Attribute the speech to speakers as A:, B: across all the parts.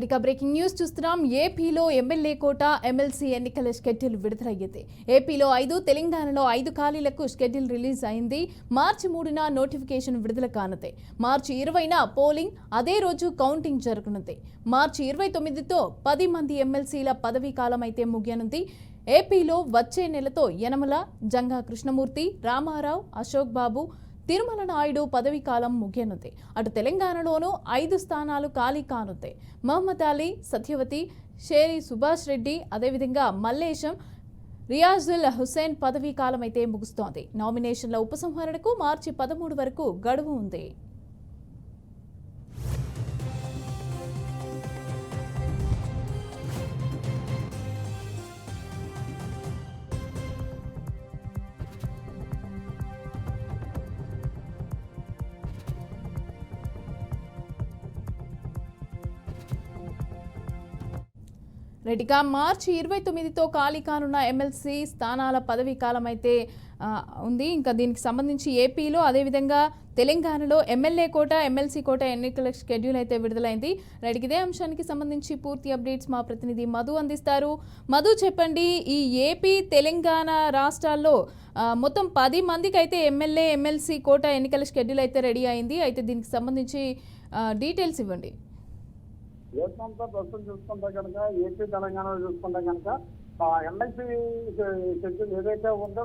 A: ఇక breaking news చూస్తున్నాం. ఏపీలో ఎమ్మెల్యే కోట ఎమ్మెల్సీ ఎన్నికల షెడ్యూల్ విడుదలయ్యింది. ఏపీలో 5, తెలంగాణలో 5 ఖాళీలకు షెడ్యూల్ రిలీజ్ అయింది. మార్చి 3న నోటిఫికేషన్ విడుదల కానుంది. మార్చి 20న పోలింగ్, అదే రోజు కౌంటింగ్ జరగనుంది. మార్చి 29తో 10 మంది ఎమ్మెల్సీల పదవీ కాలం అయితే ముగియనుంది. ఏపీలో వచ్చే నెలతో యనమల, జంగా కృష్ణమూర్తి, రామారావు, అశోక్ బాబు, తిరుమల నాయుడు పదవీ కాలం ముగియనుంది. అటు తెలంగాణలోనూ 5 స్థానాలు ఖాళీ కానుంది. మహమ్మద్ అలీ, సత్యవతి, షేరి సుభాష్ రెడ్డి, అదేవిధంగా మల్లేశం, రియాజుల్ హుసేన్ పదవీ కాలం అయితే ముగుస్తోంది. నామినేషన్ల ఉపసంహరణకు మార్చి 13 వరకు గడువు ఉంది. రెడ్డిగా మార్చి 29తో ఖాళీ కానున్న ఎమ్మెల్సీ స్థానాల పదవీ కాలం అయితే ఉంది. ఇంకా దీనికి సంబంధించి ఏపీలో అదేవిధంగా తెలంగాణలో ఎమ్మెల్యే కోట, ఎమ్మెల్సీ కోట ఎన్నికల షెడ్యూల్ అయితే విడుదలైంది. రెడ్డికి ఇదే అంశానికి సంబంధించి పూర్తి అప్డేట్స్ మా ప్రతినిధి మధు అందిస్తారు. మధు, చెప్పండి, ఈ ఏపీ, తెలంగాణ రాష్ట్రాల్లో మొత్తం 10 మందికి అయితే ఎమ్మెల్యే, ఎమ్మెల్సీ కోట ఎన్నికల షెడ్యూల్ అయితే రెడీ అయింది. అయితే దీనికి సంబంధించి డీటెయిల్స్ ఇవ్వండి.
B: దేశంతో ప్రస్తుతం చూసుకుంటే కనుక ఏపీ, తెలంగాణలో చూసుకుంటే కనుక ఎమ్మెల్సీ షెడ్యూల్ ఏదైతే ఉందో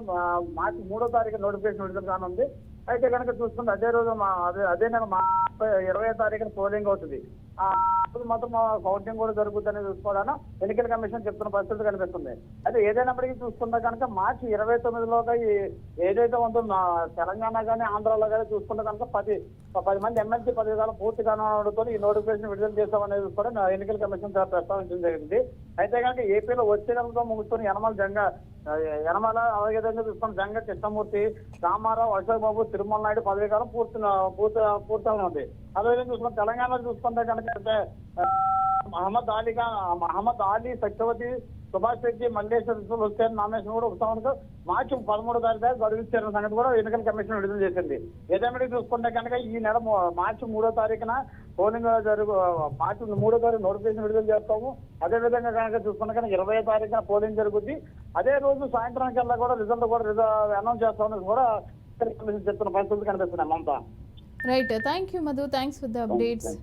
B: మార్చి 3వ తారీఖు నోటిఫికేషన్ విడుదల కానుంది. అయితే కనుక చూసుకుంటే అదే రోజు అదే నెల 20వ తారీఖున పోలింగ్ అవుతుంది. మొత్తం కౌంటింగ్ కూడా జరుగుతుందని చూసుకోవడానికి ఎన్నికల కమిషన్ చెప్తున్న పరిస్థితి కనిపిస్తుంది. అయితే ఏదైనప్పటికీ చూసుకుంటే కనుక మార్చి 29లోగా ఏదైతే ఉందో తెలంగాణ కానీ ఆంధ్రాలో కానీ చూసుకుంటే కనుక 10 మంది ఎమ్మెల్సీ పదవి కాలం పూర్తి కానుతో ఈ నోటిఫికేషన్ విడుదల చేస్తామనేది కూడా ఎన్నికల కమిషన్ ప్రస్తావించడం జరిగింది. అయితే కనుక ఏపీలో వచ్చే నెలతో ముగుస్తున్న యనమల అదేవిధంగా చూసుకున్న జంగా కృష్ణమూర్తి, రామారావు, అశోక్ బాబు, తిరుమల నాయుడు పదవీ కాలం పూర్తవుతుంది ఉంది. అదేవిధంగా చూసుకున్న తెలంగాణలో చూసుకుంటే కనుక మహమ్మద్ అలీ, సత్యవతి, సుభాష్ రెడ్డి, మల్లేశ్వర్ హుసేన్ నామినేషన్ కూడా ఉపసంహరణకు మార్చి 13వ తారీఖు గడువు ఇచ్చారన్న సంగతి కూడా ఎన్నికల కమిషన్ విడుదల చేసింది. ఏదేమిటి చూసుకుంటే కనుక ఈ నెల మార్చి 3వ తారీఖున పోలింగ్ మార్చి 3వ తారీఖు నోటిఫికేషన్ విడుదల చేస్తాము. అదేవిధంగా కనుక చూసుకుంటే కనుక 20వ తారీఖున పోలింగ్ జరుగుద్ది. అదే రోజు సాయంత్రానికల్లా కూడా రిజల్ట్ అనౌన్స్ చేస్తామని కూడా చెప్తున్న పరిస్థితులు కనిపిస్తున్నాయి. Mamata,
A: right, thank you Madhu, thanks for the updates.